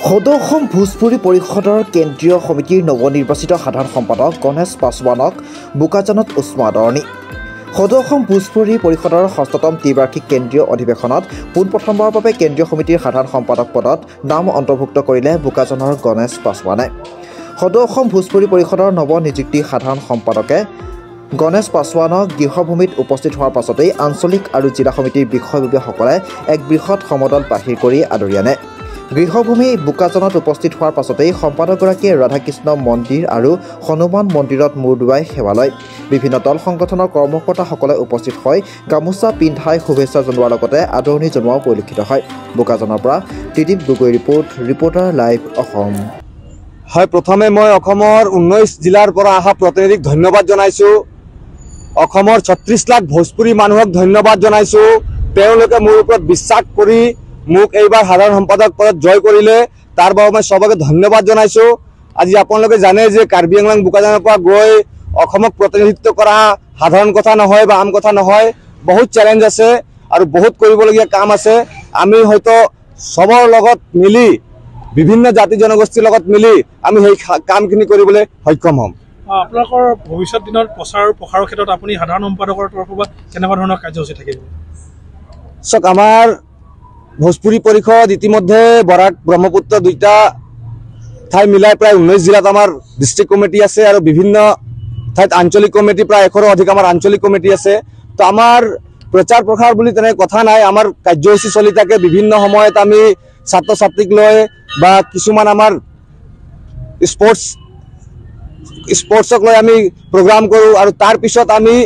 সদৌ অসম ভোজপুৰী পৰিষদৰ কেন্দ্ৰীয় সমিতিৰ নৱনিৰ্বাচিত সাধাৰণ সম্পাদক গণেশ পাছৱানক বোকাজানত উষ্ম আদৰণি। সদৌ অসম ভোজপুৰী পৰিষদৰ ৬ম ত্ৰিবাৰ্ষিক কেন্দ্ৰীয় অধিৱেশনত পোনপ্ৰথমবাৰৰ বাবে কেন্দ্ৰীয় সমিতিৰ সাধাৰণ সম্পাদক পদত নাম অন্তৰ্ভুক্ত কৰিলে বোকাজানৰ গণেশ পাছৱানে। সদৌ অসম ভোজপুৰী পৰিষদৰ নৱনিযুক্তি সাধাৰণ সম্পাদকে গণেশ পাছৱানক গৃহভূমিত উপস্থিত হোৱাৰ পাছতেই আঞ্চলিক আৰু জিলা সমিতিৰ বিষয়ববীয়াসকলে এক বৃহৎ সমদল বাহিৰ কৰি আদৰি আনে। গৃহভূমি বোকাজানত উপস্থিত হোৱাৰ পাছতেই সম্পাদকগৰাকীয়ে ৰাধাকৃষ্ণ মন্দিৰ আৰু হনুমান মন্দিৰত মূৰ দোৱাই সেৱা লয়। বিভিন্ন দল সংগঠনৰ কৰ্মকৰ্তাসকলে উপস্থিত হৈ গামোচা পিন্ধাই শুভেচ্ছা জনোৱাৰ লগতে আদৰণি জনোৱাও পৰিলক্ষিত হয়। বোকাজানৰ পৰা ত্ৰিদীপ গগৈ ৰিপৰ্টাৰ লাইভ অসম। হয়, প্ৰথমে মই অসমৰ 19 জিলাৰ পৰা অহা প্ৰতিনিধিক ধন্যবাদ জনাইছোঁ। অসমৰ 36 লাখ ভোজপুৰী মানুহক ধন্যবাদ জনাইছোঁ। তেওঁলোকে মোৰ ওপৰত বিশ্বাস কৰি মোক এইবাৰ সাধাৰণ সম্পাদক পদত জয় কৰিলে, তাৰ বাবে মই সবকে ধন্যবাদ জনাইছোঁ। আজি আপোনালোকে জানে যে কাৰ্বি আংলং বোকাজানৰ পৰা গৈ অসমক প্ৰতিনিধিত্ব কৰা সাধাৰণ কথা নহয় বা আম কথা নহয়। বহুত চেলেঞ্জ আছে আৰু বহুত কৰিবলগীয়া কাম আছে। আমি হয়তো সবৰ লগত মিলি বিভিন্ন জাতি জনগোষ্ঠীৰ লগত মিলি আমি সেই কামখিনি কৰিবলৈ সক্ষম হ'ম। আপোনালোকৰ ভৱিষ্যত দিনত প্ৰচাৰ আৰু প্ৰসাৰৰ ক্ষেত্ৰত আপুনি সাধাৰণ সম্পাদকৰ তৰফৰ পৰা কেনেকুৱা ধৰণৰ কাৰ্যসূচী থাকিব? চাওক, আমাৰ ভোজপুৰী পৰিষদ ইতিমধ্যে বৰাক ব্ৰহ্মপুত্ৰ দুইটা ঠাই মিলাই প্ৰায় 19 জিলাত আমাৰ ডিষ্ট্ৰিক্ট কমিটি আছে আৰু বিভিন্ন ঠাইত আঞ্চলিক কমিটি প্ৰায় 100ৰো অধিক আমাৰ আঞ্চলিক কমিটি আছে। তো আমাৰ প্ৰচাৰ প্ৰসাৰ বুলি তেনে কথা নাই। আমাৰ কাৰ্যসূচী চলি থাকে। বিভিন্ন সময়ত আমি ছাত্ৰ ছাত্ৰীক লৈ বা কিছুমান আমাৰ স্পৰ্টছক লৈ আমি প্ৰগ্ৰাম কৰোঁ আৰু তাৰ পিছত আমি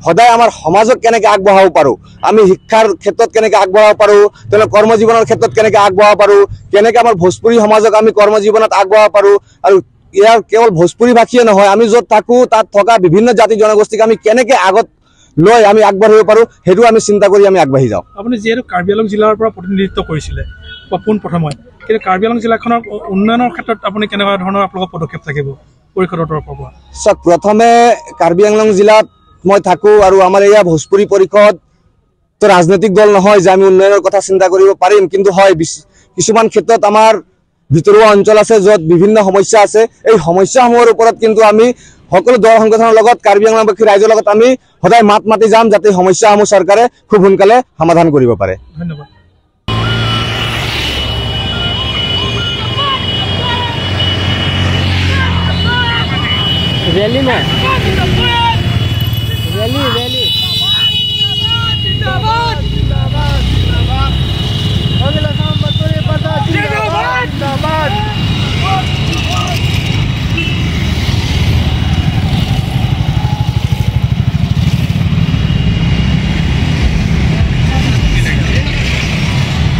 সদায় আমাৰ সমাজক কেনেকৈ আগবঢ়াব পাৰোঁ, আমি শিক্ষাৰ ক্ষেত্ৰত কেনেকৈ আগবঢ়াব পাৰোঁ, তেওঁলোক কৰ্মজীৱনৰ ক্ষেত্ৰত কেনেকৈ আগবঢ়াব পাৰোঁ, কেনেকৈ আমাৰ ভোজপুৰী সমাজক আমি কৰ্মজীৱনত আগবঢ়াব পাৰোঁ আৰু ইয়াৰ কেৱল ভোজপুৰী ভাষীয়ে নহয়, আমি য'ত থাকোঁ তাত থকা বিভিন্ন জাতি জনগোষ্ঠীক আমি কেনেকৈ আগত লৈ আমি আগবাঢ়িব পাৰোঁ সেইটো আমি চিন্তা কৰি আমি আগবাঢ়ি যাওঁ। আপুনি যিহেতু কাৰ্বি আংলং জিলাৰ পৰা প্ৰতিনিধিত্ব কৰিছিলে পোনপ্ৰথমে, কিন্তু কাৰ্বি আংলং জিলাখনৰ উন্নয়নৰ ক্ষেত্ৰত আপুনি কেনেকুৱা ধৰণৰ আপোনালোকৰ পদক্ষেপ থাকিব পৰিষদৰ তৰফৰ পৰা? চাওক, প্ৰথমে কাৰ্বি আংলং জিলাত মই থাকোঁ আৰু আমাৰ এয়া ভোজপুৰী পৰিষদ তো ৰাজনৈতিক দল নহয় যে আমি উন্নয়নৰ কথা চিন্তা কৰিব পাৰিম, কিন্তু হয় কিছুমান ক্ষেত্ৰত আমাৰ ভিতৰুৱা অঞ্চল আছে য'ত বিভিন্ন সমস্যা আছে। এই সমস্যাসমূহৰ ওপৰত কিন্তু আমি সকলো দল সংগঠনৰ লগত কাৰ্বি আংলংবাসী ৰাইজৰ লগত আমি সদায় মাত মাতি যাম যাতে সমস্যাসমূহ চৰকাৰে খুব সোনকালে সমাধান কৰিব পাৰে। ধন্যবাদ। रैली में